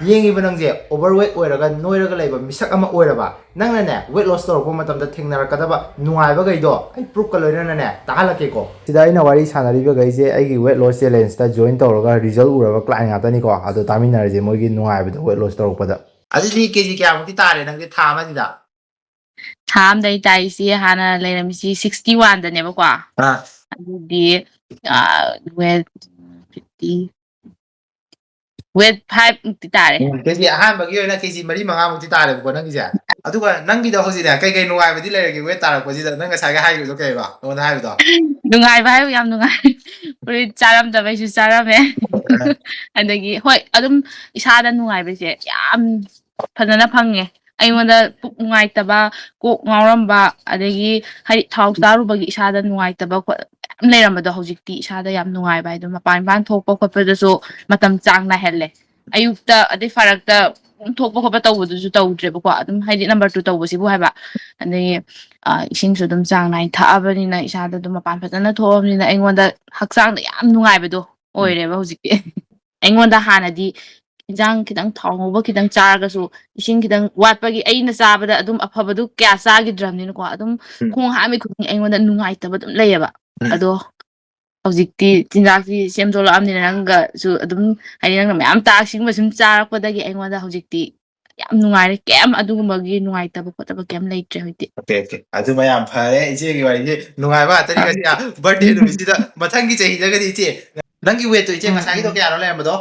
ꯌꯦꯡꯉꯤꯕ ꯅꯪꯁꯦ ꯑꯣꯚꯔꯋꯦꯠ ꯑꯣꯏꯔꯒ ꯅꯣꯏꯔꯒ ꯂꯩꯕ ꯃꯤꯁꯛ ꯑꯃ ꯑꯣꯏꯔꯕ ꯅꯪꯅꯅꯦ ꯋꯦꯠ ꯂꯣꯁ ꯇꯧꯔꯛꯄ ꯃꯇꯝꯗ ꯊꯦꯡꯅꯔꯛꯀꯗꯕ ꯅꯨꯡꯉꯥꯏꯕꯈꯩꯗꯣ ꯑꯩ ꯄ꯭ꯔꯨꯐꯀ ꯂꯣꯏꯅꯅꯅꯦ ꯇꯥꯍꯜꯂꯛꯀꯦꯀꯣ ꯁꯤꯗ ꯑꯩꯅ ꯋꯥꯔꯤ ꯁꯥꯟꯅꯔꯤꯕꯈꯩꯁꯦ ꯑꯩꯒꯤ ꯋꯦꯠ ꯂꯣꯁ ꯆꯦꯂꯦꯟꯖꯇ ꯖꯣꯏꯟ ꯇꯧꯔꯒ ꯔꯤꯖꯜ ꯎꯔꯕ ꯀ꯭ꯂꯥꯏꯟ ꯉꯥꯛꯇꯅꯤꯀꯣ ꯑꯗꯣ ꯇꯥꯃꯤꯟꯅꯔꯁꯦ ꯃꯣꯏꯒꯤ ꯅꯨꯡꯉꯥꯏꯕꯗꯣ ꯋꯦꯠ ꯂꯣꯁ ꯇꯧꯔꯛꯄꯗ ꯑꯗꯨꯗꯤ ꯀꯦꯖꯤ ꯀꯌꯥꯃꯨꯛꯇꯤ ꯇꯥꯔꯦ ꯅꯪꯁꯦ ꯊꯥ ꯑꯃꯁꯤꯗ ꯊꯥ ꯑꯝꯗꯩ ꯇꯥꯏꯁꯤ ꯍꯥꯟꯅ ꯂꯩꯔꯝꯃꯤꯁꯤ 61ꯗꯅꯦꯕꯀꯣ ꯑꯗꯨꯗꯤ ꯋꯦꯠ 50 ꯋꯦꯠ 5 ꯃꯨꯛꯇꯤ ꯇꯥꯔꯦ ꯀꯦꯖꯤ ꯑꯍꯥꯟꯕꯒꯤ ꯑꯣꯏꯅ ꯀꯦꯖꯤ 4-5ꯃꯨꯛꯇꯤ ꯇꯥꯔꯦꯕꯀꯣ ꯅꯪꯒꯤꯁꯦ ꯑꯗꯨꯒ ꯅꯪꯒꯤꯗ ꯍꯧꯖꯤꯛꯅꯦ ꯀꯩꯀꯩ ꯅꯨꯡꯉꯥꯏꯕꯗꯤ ꯂꯩꯔꯒꯦ ꯋꯦꯠ ꯇꯥꯔꯛꯄꯁꯤꯗ ꯅꯪ ꯉꯁꯥꯏꯒ ꯍꯥꯏꯈꯤꯕꯗꯣ ꯀꯩꯕ ꯅꯉꯣꯟꯗ ꯍꯥꯏꯕꯗꯣ ꯅꯨꯡꯉꯥꯏꯕ ꯍꯥꯏꯕ ꯌꯥꯝ ꯅꯨꯡꯉꯥꯏ ꯐꯨꯔꯤꯠ ꯆꯥꯔꯝꯗꯕꯩꯁꯨ ꯆꯥꯔꯝꯃꯦ ꯑꯗꯒꯤ ꯍꯣꯏ ꯑꯗꯨꯝ ꯏꯁꯥꯗ ꯅꯨꯡꯉꯥꯏꯕꯁꯦ ꯌꯥꯝ ꯐꯖꯅ ꯐꯪꯉꯦ ꯑꯩꯉꯣꯟꯗ ꯄꯨꯛ ꯅꯨꯡꯉꯥꯏꯇꯕ ꯀꯣꯛ ꯉꯥꯎꯔꯝꯕ ꯑꯗꯒꯤ ꯍꯥꯏꯗꯤ ꯊꯥꯎ ꯆꯥꯔꯨꯕꯒꯤ ꯏꯁꯥꯗ ꯅꯨꯡꯉꯥꯏꯇꯕ ꯌꯥꯝ ꯂꯩꯔꯝꯕꯗꯣ ꯍꯧꯖꯤꯛꯇꯤ ꯏꯁꯥꯗ ꯌꯥꯝ ꯅꯨꯡꯉꯥꯏꯕ ꯍꯥꯏꯗꯣ ꯃꯄꯥꯟ ꯏꯄꯥꯟ ꯊꯣꯛꯄ ꯈꯣꯠꯄꯗꯁꯨ ꯃꯇꯝ ꯆꯥꯡ ꯅꯥꯏꯍꯜꯂꯦ ꯑꯌꯨꯛꯇ ꯑꯗꯩ ꯐꯔꯛꯇ ꯊꯣꯛꯄ ꯈꯣꯠꯄ ꯇꯧꯕꯗꯨꯁꯨ ꯇꯧꯗ꯭ꯔꯦꯕꯀꯣ ꯑꯗꯨꯝ ꯍꯥꯏꯗꯤ ꯅꯝꯕꯔ 2 ꯇꯧꯕꯁꯤꯕꯨ ꯍꯥꯏꯕ ꯑꯗꯒꯤ ꯏꯁꯤꯡꯁꯨ ꯑꯗꯨꯝ ꯆꯥꯡ ꯅꯥꯏꯅ ꯊꯛꯑꯕꯅꯤꯅ ꯏꯁꯥꯗ ꯑꯗꯨꯝ ꯃꯄꯥꯟ ꯐꯖꯅ ꯊꯣꯛꯑꯕꯅꯤꯅ ꯑꯩꯉꯣꯟꯗ ꯍꯛꯆꯥꯡꯗ ꯌꯥꯝ ꯅꯨꯡꯉꯥꯏꯕꯗꯣ ꯑꯣꯏꯔꯦꯕ ꯍꯧꯖꯤꯛꯇꯤ ꯑꯩꯉꯣꯟꯗ ꯍꯥꯟꯅꯗꯤ ꯏꯟꯖꯥꯡ ꯈꯤꯇꯪ ꯊꯥꯎ ꯉꯧꯕ ꯈꯤꯇꯪ ꯆꯥꯔꯒꯁꯨ ꯏꯁꯤꯡꯈꯤꯇꯪ ꯋꯥꯠꯄꯒꯤ ꯑꯩꯅ ꯆꯥꯕꯗ ꯑꯗꯨꯝ ꯑꯐꯕꯗꯨ ꯀꯌꯥ ꯆꯥꯈꯤꯗ꯭ꯔꯕꯅꯤꯅꯀꯣ ꯑꯗꯨꯝ ꯈꯣꯡ ꯍꯥꯝꯃꯤ ꯈꯨꯗꯤꯡ ꯑꯩꯉꯣꯟꯗ ꯅꯨꯡꯉꯥꯏꯇꯕ ꯑꯗꯨꯝ ꯂꯩꯌꯦꯕ ꯑꯗꯣ ꯍꯧꯖꯤꯛꯇꯤ ꯆꯤꯟꯖꯥꯛꯁꯤ ꯁꯦꯝꯗꯣꯛꯂꯛꯑꯕꯅꯤꯅ ꯅꯪꯒꯁꯨ ꯑꯗꯨꯝ ꯍꯥꯏꯗꯤ ꯅꯪꯅ ꯃꯌꯥꯝ ꯁꯤꯒꯨꯝꯕ ꯁꯨꯝ ꯆꯥꯔꯛꯄꯗꯒꯤ ꯑꯩꯉꯣꯟꯗ ꯍꯧꯖꯤꯛꯇꯤ ꯌꯥꯝ ꯅꯨꯡꯉꯥꯏꯔꯦ ꯀꯩꯝ ꯑꯗꯨꯒꯨꯝꯕꯒꯤ ꯅꯨꯡꯉꯥꯏꯇꯕ ꯈꯣꯠꯇꯕ ꯀꯩꯝ ꯂꯩꯇ꯭ꯔꯦ ꯍꯧꯖꯤꯛꯇꯤ ꯑꯣꯀꯦ ꯑꯗꯨꯃ ꯌꯥꯝ ꯐꯔꯦ ꯏꯆꯦꯒꯤ ꯋꯥꯔꯤꯁꯦ ꯅꯨꯡꯉꯥꯏꯕ ꯉꯥꯛꯇꯅꯤ ꯉꯁꯤ ꯕꯥꯔꯊꯗꯦ ꯅꯨꯃꯤꯠꯁꯤꯗ ꯃꯊꯪꯒꯤ ꯆꯍꯤꯗꯒꯗꯤ ꯏꯆꯦ ꯅꯪꯒꯤ ꯋꯦꯠꯇꯣ ꯏꯆꯦ ꯉꯁꯥꯏꯒꯤꯗꯣ ꯀꯌꯥꯅꯣ ꯂꯩꯔꯝꯕꯗꯣ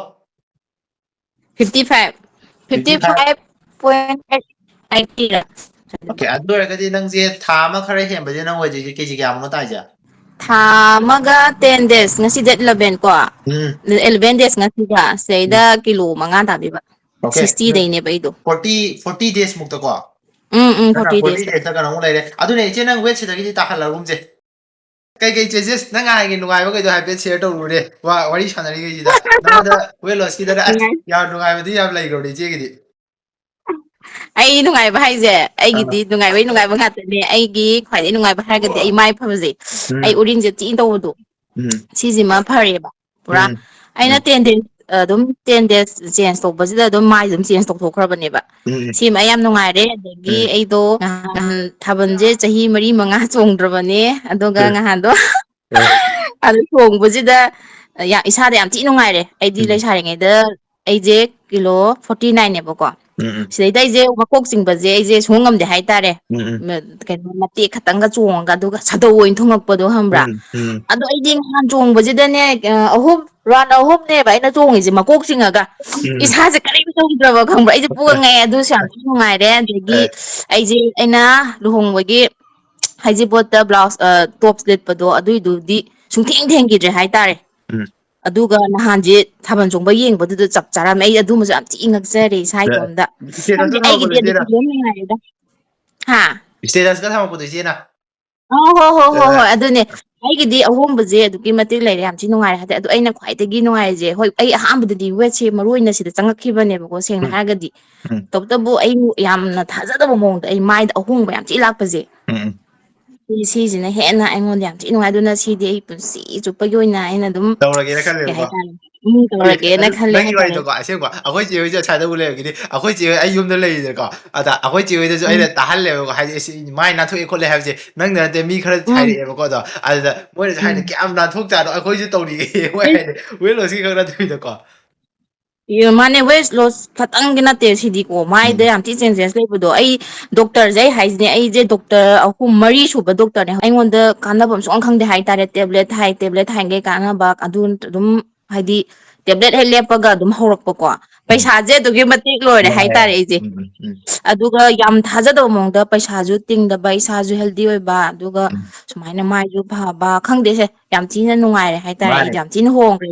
55.80 ꯑꯣꯀꯦ ꯑꯗꯨ ꯑꯣꯏꯔꯒꯗꯤ ꯅꯪꯁꯦ ꯊꯥ ꯑꯃ ꯈꯔ ꯍꯦꯟꯕꯁꯦ ꯅꯪ ꯋꯦꯠꯁꯦ ꯀꯦꯖꯤ ꯀꯌꯥꯃꯨꯛꯅꯣ ꯇꯥꯏꯁꯦ ꯊꯥ ꯑꯃꯒ 10 ꯗꯦꯖ ꯉꯁꯤ ꯗꯦꯠ 11 ꯀꯣ 11 ꯗꯦꯖ ꯉꯁꯤꯒ ꯁꯤꯗꯩꯗ ꯀꯤꯂꯣ 5 ꯇꯥꯕꯤꯕ ꯑꯣꯀꯦ 60ꯗꯩꯅꯦꯕ ꯑꯩꯗꯣ 40 ꯗꯦꯖ ꯃꯨꯛꯇꯀꯣ 40 40 ꯗꯦꯖꯇ ꯗꯦꯖꯇ ꯀꯩꯅꯣꯃꯨꯛ ꯂꯩꯔꯦ ꯑꯗꯨꯅꯦ ꯏꯆꯦ ꯅꯪ ꯋꯦꯠꯁꯤꯗꯒꯤꯗꯤ ꯇꯥꯍꯜꯂꯒꯨꯝꯁꯦ ꯀꯩꯀꯩ ꯆꯦꯟꯖꯦꯁ ꯅꯪ ꯍꯥꯟꯅꯒꯤ ꯅꯨꯡꯉꯥꯏꯕꯈꯩꯗꯣ ꯍꯥꯏꯐꯦꯠ ꯁꯦꯌꯔ ꯇꯧꯔꯨꯔꯦ ꯋꯥꯔꯤ ꯁꯥꯟꯅꯔꯤꯉꯩꯁꯤꯗ ꯅꯪꯉꯣꯟꯗ ꯋꯦꯠ ꯂꯣꯁꯀꯤꯗ ꯑꯁ ꯌꯥꯝ ꯅꯨꯡꯉꯥꯏꯕꯗꯤ ꯌꯥꯝ ꯂꯩꯈ꯭ꯔꯕꯅꯦ ꯏꯆꯦꯒꯤꯗꯤ ꯑꯩ ꯅꯨꯡꯉꯥꯏꯕ ꯍꯥꯏꯁꯦ ꯑꯩꯒꯤꯗꯤ ꯅꯨꯡꯉꯥꯏꯕꯩ ꯅꯨꯡꯉꯥꯏꯕ ꯉꯥꯛꯇꯅꯦ ꯑꯩꯒꯤ ꯈ꯭ꯋꯥꯏꯗꯒꯤ ꯅꯨꯡꯉꯥꯏꯕ ꯍꯥꯏꯔꯒꯗꯤ ꯑꯩ ꯃꯥꯏ ꯐꯕꯁꯦ ꯑꯩ ꯎꯔꯤꯡꯁꯦ ꯊꯤꯅ ꯇꯧꯕꯗꯣ ꯁꯤꯁꯤꯃ ꯐꯔꯦꯕ ꯄꯨꯔꯥ ꯑꯩꯅ 10 ꯗꯦꯖ ꯑꯗꯨꯝ 10 ꯗꯦꯖ ꯆꯦꯟꯖ ꯇꯧꯕꯁꯤꯗ ꯑꯗꯨꯝ ꯃꯥꯏꯁꯦ ꯑꯗꯨꯝ ꯆꯦꯟꯖ ꯇꯧꯊꯣꯛꯈ꯭ꯔꯕꯅꯦꯕ ꯁꯤꯃ ꯌꯥꯝ ꯅꯨꯡꯉꯥꯏꯔꯦ ꯑꯗꯒꯤ ꯑꯩꯗꯣ ꯊꯥꯕꯜꯁꯦ ꯆꯍꯤ 4-5 ꯆꯣꯡꯗ꯭ꯔꯕꯅꯦ ꯑꯗꯨꯒ ꯅꯍꯥꯟꯗꯣ ꯑꯗꯨ ꯆꯣꯡꯕꯁꯤꯗ ꯏꯁꯥꯗ ꯌꯥꯝ ꯊꯤ ꯅꯨꯡꯉꯥꯏꯔꯦ ꯑꯩꯗꯤ ꯂꯩꯁꯥꯔꯤꯉꯩꯗ ꯑꯩꯁꯦ ꯀꯤꯂꯣ 49ꯅꯦꯕꯀꯣ ꯁꯤꯗꯩꯗ ꯑꯩꯁꯦ ꯃꯀꯣꯛ ꯆꯤꯡꯕꯁꯦ ꯑꯩꯁꯦ ꯁꯨꯡ ꯉꯝꯗꯦ ꯍꯥꯏꯇꯥꯔꯦ ꯀꯩꯅꯣ ꯃꯇꯦꯛ ꯈꯛꯇꯪꯒ ꯆꯣꯡꯉꯒ ꯑꯗꯨꯒ ꯁꯥꯗꯧ ꯑꯣꯏꯅ ꯊꯨꯡꯉꯛꯄꯗꯣ ꯈꯪꯕ꯭ꯔꯥ ꯑꯗꯣ ꯑꯩꯗꯤ ꯅꯍꯥꯟ ꯆꯣꯡꯕꯁꯤꯗꯅꯦ ꯔꯥꯎꯟ ꯑꯍꯨꯝꯅꯦꯕ ꯑꯩꯅ ꯆꯣꯡꯉꯤꯁꯦ ꯃꯀꯣꯛ ꯆꯤꯡꯉꯒ ꯏꯁꯥꯁꯦ ꯀꯔꯤꯝ ꯇꯧꯗ꯭ꯔꯕ ꯈꯪꯕ꯭ꯔꯥ ꯑꯩꯁꯦ ꯄꯨꯡꯉꯛꯑꯦ ꯑꯗꯨꯁꯨ ꯌꯥꯝ ꯊꯤ ꯅꯨꯡꯉꯥꯏꯔꯦ ꯑꯗꯒꯤ ꯑꯩꯅ ꯂꯨꯍꯣꯡꯕꯒꯤ ꯍꯩꯖꯤꯡꯄꯣꯠꯇ ꯕ꯭ꯂꯥꯎꯁ ꯇꯣꯞꯁ ꯂꯤꯠꯄꯗꯣ ꯑꯗꯨꯏꯗꯨꯗꯤ ꯁꯨꯡꯊꯦꯡ ꯊꯦꯡꯈꯤꯗ꯭ꯔꯦ ꯍꯥꯏꯇꯥꯔꯦ ꯑꯗꯨꯒ ꯅꯍꯥꯟꯁꯦ ꯊꯥꯕꯜ ꯆꯣꯡꯕ ꯌꯦꯡꯕꯗꯨꯗ ꯆꯞ ꯆꯥꯔꯝꯃꯦ ꯑꯩ ꯑꯗꯨꯃꯁꯨ ꯌꯥꯝ ꯊꯤ ꯉꯛꯆꯔꯦ ꯏꯁꯥ ꯏꯇꯣꯝꯗ ꯈꯪꯗꯦ ꯏꯁꯇꯦꯇꯁꯀ ꯑꯩꯒꯤꯗꯤ ꯊꯝꯃꯛꯄꯗꯣ ꯑꯗꯨꯝ ꯏꯆꯦꯅ ꯅꯨꯡꯉꯥꯏꯔꯦꯗ ꯍꯥ ꯏꯁꯇꯦꯇꯁꯀ ꯊꯝꯃꯛꯄꯗꯣ ꯏꯆꯦꯅ ꯍꯣꯏ ꯑꯗꯨꯅꯦ ꯑꯩꯒꯤꯗꯤ ꯑꯍꯣꯡꯕꯁꯦ ꯑꯗꯨꯛꯀꯤ ꯃꯇꯤꯛ ꯂꯩꯔꯦ ꯌꯥꯝ ꯊꯤ ꯅꯨꯡꯉꯥꯏꯔꯦ ꯍꯥꯏꯗꯤ ꯑꯗꯣ ꯑꯩꯅ ꯈ꯭ꯋꯥꯏꯗꯒꯤ ꯅꯨꯡꯉꯥꯏꯔꯤꯁꯦ ꯍꯣꯏ ꯑꯩ ꯑꯍꯥꯟꯕꯗꯗꯤ ꯋꯦꯠꯁꯦ ꯃꯔꯨ ꯑꯣꯏꯅ ꯁꯤꯗ ꯆꯪꯉꯛꯈꯤꯕꯅꯦꯕꯀꯣ ꯁꯦꯡꯅ ꯍꯥꯏꯔꯒꯗꯤ ꯇꯧꯕꯇꯕꯨ ꯑꯩ ꯌꯥꯝꯅ ꯊꯥꯖꯗꯕ ꯃꯑꯣꯡꯗ ꯑꯩ ꯃꯥꯏꯗ ꯑꯍꯣꯡꯕ ꯌꯥꯝ ꯊꯤ ꯂꯥꯛꯄꯁꯦ ꯁꯤꯁꯤꯅ ꯍꯦꯟꯅ ꯑꯩꯉꯣꯟꯗ ꯌꯥꯝ ꯊꯤ ꯅꯨꯡꯉꯥꯏ ꯑꯗꯨꯅ ꯁꯤꯗꯤ ꯑꯩ ꯄꯨꯟꯁꯤ ꯆꯨꯞꯄꯒꯤ ꯑꯣꯏꯅ ꯑꯩꯅ ꯑꯗꯨꯝ ꯇꯧꯔꯒꯦꯅ ꯀꯩ ꯈꯜꯂꯦꯕꯀꯣ ꯍꯥꯏꯇꯥꯔꯦ ꯑꯗꯨ ꯇꯧꯔꯒꯦꯅ ꯈꯜꯂꯦ ꯅꯪꯒꯤ ꯍꯥꯏꯇꯥꯔꯦ ꯋꯥꯔꯤꯗꯣꯀꯣ ꯑꯁꯦꯡꯕ ꯑꯩꯈꯣꯏ ꯆꯦ ꯍꯣꯏꯁꯦ ꯁ꯭ꯋꯥꯏꯗꯕꯨ ꯂꯩꯔꯒꯗꯤ ꯑꯩꯈꯣꯏ ꯆꯦ ꯍꯣꯏ ꯑꯩ ꯌꯨꯝꯗ ꯂꯩꯔꯤꯗꯅꯀꯣ ꯑꯗ ꯑꯩꯈꯣꯏ ꯆꯦ ꯍꯣꯏꯗꯁꯨ ꯑꯩꯅ ꯇꯥꯍꯜꯂꯦꯕꯀꯣ ꯍꯥꯏꯗꯤ ꯁꯤ ꯃꯥꯏ ꯅꯥꯟꯊꯣꯛꯑꯦ ꯈꯣꯠꯂꯦ ꯍꯥꯏꯕꯁꯦ ꯅꯪꯗ ꯅꯠꯇꯦ ꯃꯤ ꯈꯔ ꯍꯥꯏꯔꯛꯑꯦꯕꯀꯣ ꯑꯗꯣ ꯑꯗꯨꯗ ꯃꯣꯏꯅꯁꯨ ꯍꯥꯏꯅ ꯀꯌꯥꯝ ꯅꯥꯟꯊꯣꯛꯇꯥꯅꯣ ꯑꯩꯈꯣꯏꯁꯨ ꯇꯧꯔꯤꯌꯦ ꯃꯣꯏ ꯍꯥꯏꯅꯤ ꯋꯦꯠ ꯂꯣꯁꯀꯤ ꯈꯛ ꯅꯠꯇꯕꯤꯗꯀꯣ ꯃꯥꯅꯦ ꯋꯦꯠ ꯂꯣꯁ ꯈꯛꯇꯪꯒꯤ ꯅꯠꯇꯦ ꯁꯤꯗꯤꯀꯣ ꯃꯥꯏꯗ ꯌꯥꯝ ꯊꯤ ꯆꯦꯟꯖꯦꯁ ꯂꯩꯕꯗꯣ ꯑꯩ ꯗꯣꯛꯇꯔꯁꯦ ꯑꯩ ꯍꯥꯏꯁꯤꯅꯦ ꯑꯩꯁꯦ ꯗꯣꯛꯇꯔ 3-4 ꯁꯨꯕ ꯗꯣꯛꯇꯔꯅꯦ ꯑꯩꯉꯣꯟꯗ ꯀꯥꯟꯅꯕ ꯁꯨꯡꯈꯪ ꯈꯪꯗꯦ ꯍꯥꯏꯇꯥꯔꯦ ꯇꯦꯕ꯭ꯂꯦꯠ ꯊꯥꯏꯈꯩ ꯀꯥꯟꯅꯕ ꯑꯗꯨ ꯑꯗꯨꯝ ꯍꯥꯏꯗꯤ ꯇꯦꯕ꯭ꯂꯦꯠ ꯍꯦꯛ ꯂꯦꯞꯄꯒ ꯑꯗꯨꯝ ꯍꯧꯔꯛꯄꯀꯣ ꯄꯩꯁꯥꯁꯦ ꯑꯗꯨꯛꯀꯤ ꯃꯇꯤꯛ ꯂꯣꯏꯔꯦ ꯍꯥꯏꯇꯥꯔꯦ ꯑꯩꯁꯦ ꯑꯗꯨꯒ ꯌꯥꯝ ꯊꯥꯖꯗꯕ ꯃꯑꯣꯡꯗ ꯄꯩꯁꯥꯁꯨ ꯇꯤꯡꯗꯕ ꯏꯁꯥꯁꯨ ꯍꯦꯜꯗꯤ ꯑꯣꯏꯕ ꯑꯗꯨꯒ ꯁꯨꯃꯥꯏꯅ ꯃꯥꯏꯁꯨ ꯐꯕ ꯈꯪꯗꯦꯁꯦ ꯌꯥꯝ ꯊꯤꯅ ꯅꯨꯡꯉꯥꯏꯔꯦ ꯍꯥꯏꯇꯥꯔꯦ ꯃꯥꯅꯦ ꯑꯩꯗꯤ ꯌꯥꯝ ꯊꯤꯅ ꯍꯣꯡꯈ꯭ꯔꯦ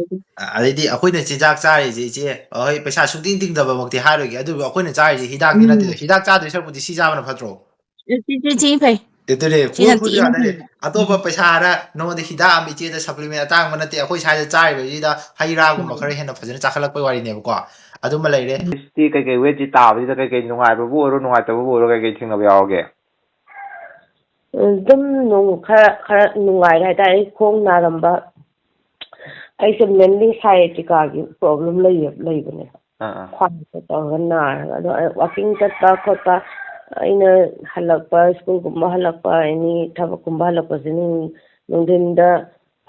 ꯑꯗꯩꯗꯤ ꯑꯩꯈꯣꯏꯅ ꯆꯤꯟꯖꯥꯛ ꯆꯥꯔꯤꯁꯦ ꯏꯆꯦ ꯑꯍꯣꯏ ꯄꯩꯁꯥ ꯁꯨꯡꯇꯤꯡ ꯇꯤꯡꯗꯕꯃꯛꯇꯤ ꯍꯥꯏꯔꯣꯏꯒꯦ ꯑꯗꯨꯕꯨ ꯑꯩꯈꯣꯏꯅ ꯆꯥꯔꯤꯁꯦ ꯍꯤꯗꯥꯛꯇꯤ ꯅꯠꯇꯦꯗ ꯍꯤꯗꯥꯛ ꯆꯥꯗꯣꯏ ꯁꯔꯨꯛꯄꯨꯗꯤ ꯁꯤ ꯆꯥꯕꯅ ꯐꯠꯇ꯭ꯔꯣ ꯊꯤ ꯐꯩ ꯑꯗꯨꯅꯦ ꯁꯤꯅ ꯐꯨꯜ ꯊꯤꯅ ꯉꯥꯛꯇꯅꯦ ꯐꯩꯕ ꯑꯇꯣꯞꯄ ꯄꯩꯁꯥꯔ ꯅꯉꯣꯟꯗ ꯍꯤꯗꯥꯛ ꯑꯃ ꯏꯆꯦꯗ ꯁꯄ꯭ꯂꯤꯃꯦꯟ ꯑꯇꯥꯡꯕ ꯅꯠꯇꯦ ꯑꯩꯈꯣꯏ ꯁ꯭ꯋꯥꯏꯗ ꯆꯥꯔꯤꯕꯁꯤꯗ ꯍꯩ ꯔꯥꯒꯨꯝꯕ ꯈꯔ ꯍꯦꯟꯅ ꯐꯖꯅ ꯆꯥꯈꯠꯂꯛꯄꯩ ꯋꯥꯔꯤꯅꯦꯕꯀꯣ ꯑꯗꯨꯃ ꯂꯩꯔꯦ ꯀꯩꯀꯩ ꯋꯦꯠꯁꯤ ꯇꯥꯕꯁꯤꯗ ꯀꯩꯀꯩ ꯅꯨꯡꯉꯥꯏꯕꯕꯨ ꯑꯣꯏꯔꯣ ꯅꯨꯡꯉꯥꯏꯇꯕꯕꯨ ꯑꯣꯏꯔꯣ ꯀꯩꯀꯩ ꯊꯦꯡꯅꯕ ꯌꯥꯎꯔꯒꯦ ꯑꯗꯨꯝ ꯈꯔ ꯅꯨꯡꯉꯥꯏꯔꯦ ꯍꯥꯏꯇꯥꯔꯦ ꯑꯩ ꯈꯣꯡ ꯅꯥꯔꯝꯕ ꯑꯩꯁꯦ ꯃꯦꯟꯂꯤ ꯁꯥꯏꯌꯦꯇꯤꯀꯥꯒꯤ ꯄ꯭ꯔꯣꯕ꯭ꯂꯦꯝ ꯂꯩꯕꯅꯦ ꯈ꯭ꯋꯥꯡꯗ ꯇꯧꯔꯒ ꯅꯥꯔꯒ ꯑꯗꯣ ꯋꯥꯛꯀꯤꯡ ꯆꯠꯄ ꯈꯣꯠꯄ ꯑꯩꯅ ꯍꯜꯂꯛꯄ ꯁ꯭ꯀꯨꯜꯒꯨꯝꯕ ꯍꯜꯂꯛꯄ ꯑꯦꯅꯤ ꯊꯕꯛꯀꯨꯝꯕ ꯍꯜꯂꯛꯄꯁꯦ ꯅꯨꯡꯊꯤꯟꯗ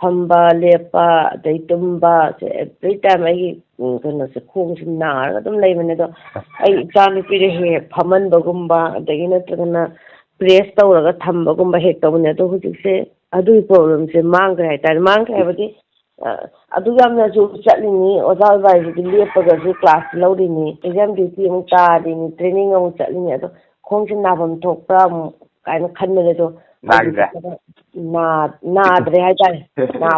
ꯐꯝꯕ ꯂꯦꯞꯄ ꯑꯗꯩ ꯇꯨꯝꯕ ꯑꯦꯚ꯭ꯔꯤ ꯇꯥꯏꯝ ꯑꯩꯒꯤ ꯀꯩꯅꯣꯁꯦ ꯈꯣꯡꯁꯦ ꯅꯥꯔꯒ ꯑꯗꯨꯝ ꯂꯩꯕꯅꯦ ꯑꯗꯣ ꯑꯩ ꯏꯆꯥꯅꯨꯄꯤꯗ ꯍꯦꯛ ꯐꯝꯍꯟꯕꯒꯨꯝꯕ ꯑꯗꯒꯤ ꯅꯠꯇ꯭ꯔꯒꯅ ꯄ꯭ꯔꯦꯁ ꯇꯧꯔꯒ ꯊꯝꯕꯒꯨꯝꯕ ꯍꯦꯛ ꯇꯧꯕꯅꯦ ꯑꯗꯣ ꯍꯧꯖꯤꯛꯁꯦ ꯑꯗꯨꯒꯤ ꯄ꯭ꯔꯣꯕ꯭ꯂꯦꯝꯁꯦ ꯃꯥꯡꯈ꯭ꯔꯦ ꯍꯥꯏꯇꯥꯔꯦ ꯃꯥꯡꯈ꯭ꯔꯦ ꯍꯥꯏꯕꯗꯤ ꯑꯗꯨ ꯌꯥꯝꯅꯁꯨ ꯆꯠꯂꯤꯅꯤ ꯑꯣꯖꯥ ꯑꯣꯏꯕ ꯍꯥꯏꯁꯤꯗꯤ ꯂꯦꯞꯄꯒꯁꯨ ꯀ꯭ꯂꯥꯁ ꯂꯧꯔꯤꯅꯤ ꯑꯦꯛꯖꯥꯝ ꯗ꯭ꯌꯨꯇꯤ ꯑꯃꯨꯛ ꯇꯥꯔꯤꯅꯤ ꯇ꯭ꯔꯦꯅꯤꯡ ꯑꯃꯨꯛ ꯆꯠꯂꯤꯅꯤ ꯑꯗꯣ ꯈꯣꯡꯁꯦ ꯅꯥꯐꯝ ꯊꯣꯛꯄ꯭ꯔꯥ ꯑꯃꯨꯛ ꯀꯥꯏꯅ ꯈꯟꯕꯅꯦ ꯑꯗꯣ ꯅꯥꯗ꯭ꯔꯦ ꯍꯥꯏꯇꯥꯔꯦ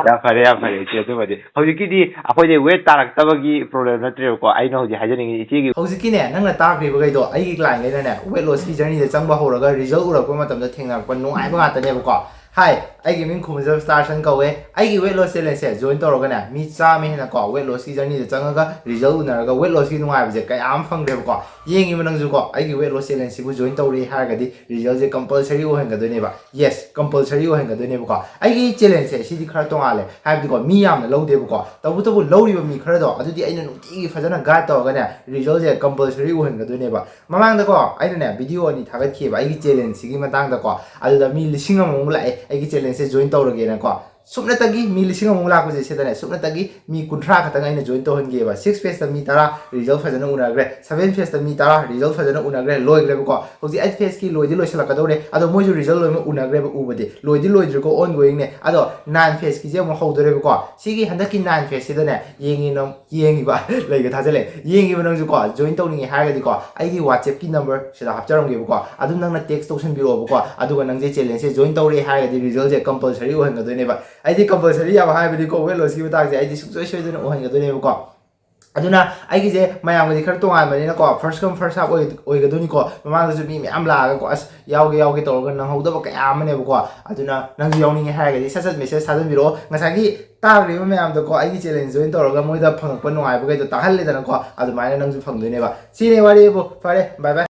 ꯌꯥꯝ ꯐꯔꯦ ꯏꯆꯦ ꯑꯗꯨꯃꯗꯤ ꯍꯧꯖꯤꯛꯀꯤꯗꯤ ꯑꯩꯈꯣꯏꯗꯤ ꯋꯦꯠ ꯇꯥꯔꯛꯇꯕꯒꯤ ꯄ꯭ꯔꯣꯕ꯭ꯂꯦꯝ ꯅꯠꯇ꯭ꯔꯦꯕꯀꯣ ꯑꯩꯅ ꯍꯧꯖꯤꯛ ꯍꯥꯏꯖꯅꯤꯡꯉꯤ ꯏꯆꯦꯒꯤ ꯍꯧꯖꯤꯛꯀꯤꯅꯦ ꯅꯪꯅ ꯇꯥꯈ꯭ꯔꯤꯕꯈꯩꯗꯣ ꯑꯩꯒꯤ ꯀ꯭ꯂꯥꯏꯟꯈꯩꯅꯅꯦ ꯋꯦꯠ ꯂꯣꯁꯀꯤ ꯖꯔꯅꯤꯗ ꯆꯪꯕ ꯍꯧꯔꯒ ꯔꯤꯖꯜ ꯎꯔꯛꯄ ꯃꯇꯝꯗ ꯊꯦꯡꯅꯔꯛꯄ ꯅꯨꯡꯉꯥꯏꯕ ꯉꯥꯛꯇꯅꯦꯕꯀꯣ ꯍꯥꯏ ꯑꯩꯒꯤ ꯃꯤꯡ ꯈꯨꯃꯟꯖꯕ ꯁ꯭ꯇꯥꯔꯁꯟ ꯀꯧꯋꯦ ꯑꯩꯒꯤ ꯋꯦꯠ ꯂꯣꯁ ꯆꯦꯂꯦꯟꯖꯁꯦ ꯖꯣꯏꯟ ꯇꯧꯔꯒꯅꯦ ꯃꯤ 100 ꯍꯦꯟꯅꯀꯣ ꯋꯦꯠ ꯂꯣꯁꯀꯤ ꯖꯔꯅꯤꯗ ꯆꯪꯉꯒ ꯔꯤꯖꯜ ꯎꯅꯔꯒ ꯋꯦꯠ ꯂꯣꯁꯀꯤ ꯅꯨꯡꯉꯥꯏꯕꯁꯦ ꯀꯌꯥ ꯑꯃ ꯐꯪꯈ꯭ꯔꯦꯕꯀꯣ ꯌꯦꯡꯉꯤꯕ ꯅꯪꯁꯨꯀꯣ ꯑꯩꯒꯤ ꯋꯦꯠ ꯂꯣꯁ ꯆꯦꯂꯦꯟꯖꯁꯤꯕꯨ ꯖꯣꯏꯟ ꯇꯧꯔꯦ ꯍꯥꯏꯔꯒꯗꯤ ꯔꯤꯖꯜꯁꯦ ꯀꯝꯄꯜꯁꯔꯤ ꯑꯣꯏꯍꯟꯒꯗꯣꯏꯅꯦꯕ ꯌꯦꯁ ꯀꯝꯄꯜꯁꯔꯤ ꯑꯣꯏꯍꯟꯒꯗꯣꯏꯅꯦꯕꯀꯣ ꯑꯩꯒꯤ ꯆꯦꯂꯦꯟꯖꯁꯦ ꯁꯤꯗꯤ ꯈꯔ ꯇꯣꯡꯉꯥꯜꯂꯦ ꯍꯥꯏꯕꯗꯤꯀꯣ ꯃꯤ ꯌꯥꯝꯅ ꯂꯧꯗꯦꯕꯀꯣ ꯇꯧꯕꯇꯕꯨ ꯂꯧꯔꯤꯕ ꯃꯤ ꯈꯔꯗꯣ ꯑꯗꯨꯗꯤ ꯑꯩꯅ ꯅꯨꯡꯇꯤꯒꯤ ꯐꯖꯅ ꯒꯥꯏꯗ ꯇꯧꯔꯒꯅꯦ ꯔꯤꯖꯜꯁꯦ ꯀꯝꯄꯜꯁꯔꯤ ꯑꯣꯏꯍꯟꯒꯗꯣꯏꯅꯦꯕ ꯃꯃꯥꯡꯗꯀꯣ ꯑꯩꯅꯅꯦ ꯚꯤꯗꯤꯑꯣ ꯑꯅꯤ ꯊꯥꯒꯠꯈꯤꯑꯕ ꯑꯩꯒꯤ ꯆꯦꯂꯦꯟꯖꯁꯤꯒꯤ ꯃꯇꯥꯡꯗꯀꯣ ꯑꯗꯨꯗ ꯃꯤ 1,000 ꯑꯃꯃꯨꯛ ꯂꯥꯛꯑꯦ ꯑꯩꯒꯤ ꯆꯦꯂꯦꯟꯖꯁꯦ ꯖꯣꯏꯟ ꯇꯧꯔꯒꯦꯅꯀꯣ ꯁꯨꯞꯅꯇꯒꯤ ꯃꯤ 1,000 ꯑꯃꯨꯛ ꯂꯥꯛꯄꯁꯦ ꯁꯤꯗꯅꯦ ꯁꯨꯞꯅꯇꯒꯤ ꯃꯤ 30 ꯈꯛꯇꯪ ꯑꯩꯅ ꯖꯣꯏꯟ ꯇꯧꯍꯟꯒꯦꯕ 6 ꯐꯦꯁꯇ ꯃꯤ 10 ꯔꯤꯖꯜ ꯐꯖꯅ ꯎꯅꯈ꯭ꯔꯦ 7 ꯐꯦꯁꯇ ꯃꯤ 10 ꯔꯤꯖꯜ ꯐꯖꯅ ꯎꯅꯈ꯭रे ꯂꯣꯏꯈ꯭रेꯕꯀꯣ ꯍꯧꯖꯤꯛ 8 ꯐꯦꯁꯀꯤ ꯂꯣꯏꯗꯤ ꯂꯣꯏꯁꯤꯜꯂꯛꯀꯗꯧꯔꯦ ꯑꯗꯣ ꯃꯣꯏꯁꯨ ꯔꯤꯖꯜ ꯂꯣꯏꯅꯃꯛ ꯎꯅꯈ꯭रेꯕ ꯎꯕꯗꯤ ꯂꯣꯏꯗꯤ ꯂꯣꯏꯗ꯭ꯔꯤꯀꯣ ꯑꯣꯟ ꯒꯣꯏꯡꯅꯦ ꯑꯗꯣ 9 ꯐꯦꯁꯀꯤꯁꯦ ꯑꯃꯨꯛ ꯍꯧꯗꯣꯔꯦꯕꯀꯣ ꯁꯤꯒꯤ ꯍꯟꯗꯛꯀꯤ 9 ꯐꯦꯁꯁꯤꯗꯅꯦ ꯌꯦꯡꯉꯤꯕ ꯂꯩꯒ ꯊꯥꯖꯜꯂꯦ ꯌꯦꯡꯉꯤꯕ ꯅꯪꯁꯨꯀꯣ ꯖꯣꯏꯟ ꯇꯧꯅꯤꯡꯉꯦ ꯍꯥꯏꯔꯒꯗꯤꯀꯣ ꯑꯩꯒꯤ WhatsAppꯀꯤ ꯅꯝꯕꯔ ꯁꯤꯗ ꯍꯥꯞꯆꯔꯝꯒꯦꯕꯀꯣ ꯑꯗꯨꯝ ꯅꯪꯅ ꯇꯦꯛꯁ ꯇꯧꯁꯟꯕꯤꯔꯛꯑꯣꯕꯀꯣ ꯑꯗꯨꯒ ꯅꯪꯁꯦ ꯆꯦꯂꯦꯟꯖꯁꯦ ꯖꯣꯏꯟ ꯇꯧꯔꯦ ꯍꯥꯏꯔꯒꯗꯤ ꯔꯤꯖꯜꯁꯦ ꯀꯝꯄꯜꯁꯔꯤ ꯑꯣꯏꯍꯟꯒꯗꯣꯏꯅꯦꯕ ꯑꯩꯗꯤ ꯀꯝꯄꯜꯁꯔꯤ ꯌꯥꯕ ꯍꯥꯏꯕꯗꯤꯀꯣ ꯋꯦꯠ ꯂꯣꯁꯀꯤ ꯃꯇꯥꯡꯁꯦ ꯑꯩꯗꯤ ꯁꯨꯡꯁꯣꯏ ꯁꯣꯏꯗꯅ ꯑꯣꯏꯍꯟꯒꯗꯣꯏꯅꯦꯕꯀꯣ ꯑꯗꯨꯅ ꯑꯩꯒꯤꯁꯦ ꯃꯌꯥꯝꯒꯗꯤ ꯈꯔ ꯇꯣꯉꯥꯟꯕꯅꯤꯅꯀꯣ ꯐꯥꯔꯁ ꯀꯝ ꯐꯥꯔꯁ ꯍꯥꯞ ꯑꯣꯏꯒꯗꯣꯏꯅꯤꯀꯣ ꯃꯃꯥꯡꯗꯁꯨ ꯃꯤ ꯃꯌꯥꯝ ꯂꯥꯛꯑꯒꯀꯣ ꯑꯁ ꯌꯥꯎꯒꯦ ꯇꯧꯔꯒ ꯅꯪꯍꯧꯗꯕ ꯀꯌꯥ ꯑꯃꯅꯦꯕꯀꯣ ꯑꯗꯨꯅ ꯅꯪꯁꯨ ꯌꯥꯎꯅꯤꯡꯉꯦ ꯍꯥꯏꯔꯒꯗꯤ ꯁꯠ ꯃꯦꯁꯦꯖ ꯊꯥꯖꯟꯕꯤꯔꯛꯑꯣ ꯉꯁꯥꯏꯒꯤ ꯇꯥꯈ꯭ꯔꯤꯕ ꯃꯌꯥꯝꯗꯣꯀꯣ ꯑꯩꯒꯤ ꯆꯦꯂꯦꯟꯖ ꯖꯣꯏꯟ ꯇꯧꯔꯒ ꯃꯣꯏꯗ ꯐꯪꯉꯛꯄ ꯅꯨꯡꯉꯥꯏꯕꯈꯩꯗꯣ ꯇꯥꯍꯜꯂꯦꯗꯅꯀꯣ ꯑꯗꯨꯃꯥꯏꯅ ꯅꯪꯁꯨ ꯐꯪꯗꯣꯏꯅꯦꯕ ꯁꯤꯅꯦ ꯋꯥꯔꯤꯕꯨ ꯐꯔꯦ ꯕꯥꯏ ꯕꯥꯏ